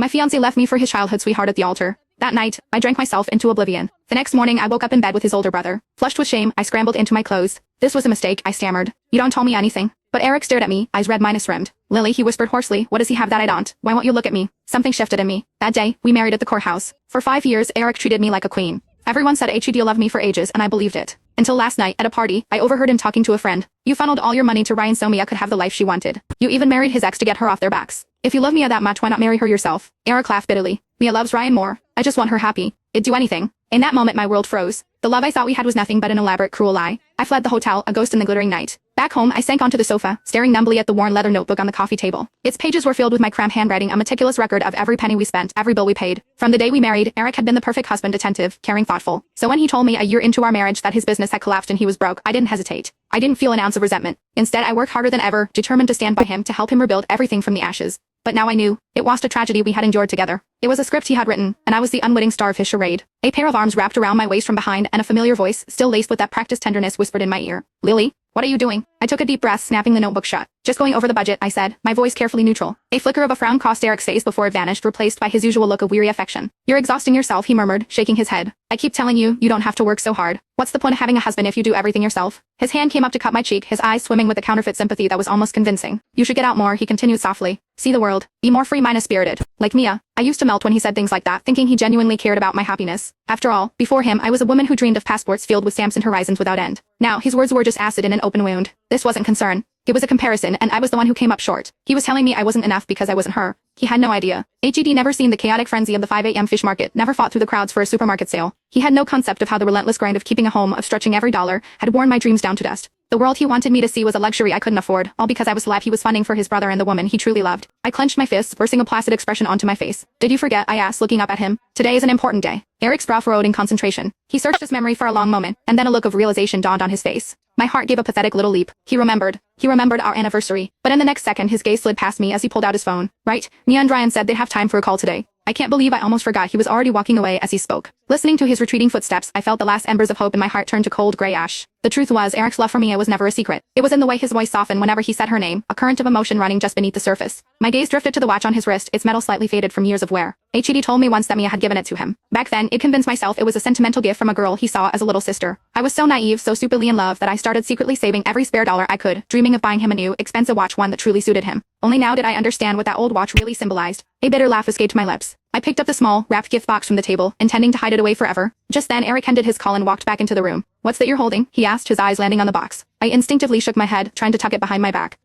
My fiancé left me for his childhood sweetheart at the altar. That night, I drank myself into oblivion. The next morning I woke up in bed with his older brother. Flushed with shame, I scrambled into my clothes. This was a mistake, I stammered. You don't tell me anything. But Eric stared at me, eyes red minus rimmed. Lily, he whispered hoarsely, what does he have that I don't? Why won't you look at me? Something shifted in me. That day, we married at the courthouse. For 5 years, Eric treated me like a queen. Everyone said HED loved me for ages and I believed it. Until last night, at a party, I overheard him talking to a friend. You funneled all your money to Ryan so Mia could have the life she wanted. You even married his ex to get her off their backs. If you love Mia that much, why not marry her yourself? Eric laughed bitterly. Mia loves Ryan more. I just want her happy. I'd do anything. In that moment my world froze. The love I thought we had was nothing but an elaborate cruel lie. I fled the hotel, a ghost in the glittering night. Back home, I sank onto the sofa, staring numbly at the worn leather notebook on the coffee table. Its pages were filled with my cramped handwriting, a meticulous record of every penny we spent, every bill we paid. From the day we married, Eric had been the perfect husband, attentive, caring, thoughtful. So when he told me a year into our marriage that his business had collapsed and he was broke, I didn't hesitate. I didn't feel an ounce of resentment. Instead, I worked harder than ever, determined to stand by him, to help him rebuild everything from the ashes. But now I knew. It was a tragedy we had endured together. It was a script he had written, and I was the unwitting star of his charade. A pair of arms wrapped around my waist from behind, and a familiar voice, still laced with that practiced tenderness, whispered in my ear. Lily? What are you doing? I took a deep breath, snapping the notebook shut. Just going over the budget, I said, my voice carefully neutral. A flicker of a frown crossed Eric's face before it vanished, replaced by his usual look of weary affection. You're exhausting yourself, he murmured, shaking his head. I keep telling you, you don't have to work so hard. What's the point of having a husband if you do everything yourself? His hand came up to cut my cheek, his eyes swimming with a counterfeit sympathy that was almost convincing. You should get out more, he continued softly. See the world. Be more free-spirited. Like Mia. I used to melt when he said things like that, thinking he genuinely cared about my happiness. After all, before him I was a woman who dreamed of passports filled with stamps and horizons without end. Now, his words were just acid in an open wound. This wasn't concern. It was a comparison, and I was the one who came up short. He was telling me I wasn't enough because I wasn't her. He had no idea. HED never seen the chaotic frenzy of the 5 a.m. fish market, never fought through the crowds for a supermarket sale. He had no concept of how the relentless grind of keeping a home, of stretching every dollar, had worn my dreams down to dust. The world he wanted me to see was a luxury I couldn't afford, all because I was the life he was funding for his brother and the woman he truly loved. I clenched my fists, forcing a placid expression onto my face. Did you forget? I asked, looking up at him. Today is an important day. Eric's brow furrowed in concentration. He searched his memory for a long moment, and then a look of realization dawned on his face. My heart gave a pathetic little leap. He remembered. He remembered our anniversary. But in the next second his gaze slid past me as he pulled out his phone. Right, Mia and Ryan said they'd have time for a call today. I can't believe I almost forgot he was already walking away as he spoke. Listening to his retreating footsteps, I felt the last embers of hope in my heart turn to cold gray ash. The truth was, Eric's love for Mia was never a secret. It was in the way his voice softened whenever he said her name, a current of emotion running just beneath the surface. My gaze drifted to the watch on his wrist, its metal slightly faded from years of wear. HED told me once that Mia had given it to him. Back then, it convinced myself it was a sentimental gift from a girl he saw as a little sister. I was so naive, so stupidly in love that I started secretly saving every spare dollar I could, dreaming of buying him a new, expensive watch, one that truly suited him. Only now did I understand what that old watch really symbolized. A bitter laugh escaped my lips. I picked up the small, wrapped gift box from the table, intending to hide it away forever. Just then Eric ended his call and walked back into the room. What's that you're holding? He asked, his eyes landing on the box. I instinctively shook my head, trying to tuck it behind my back.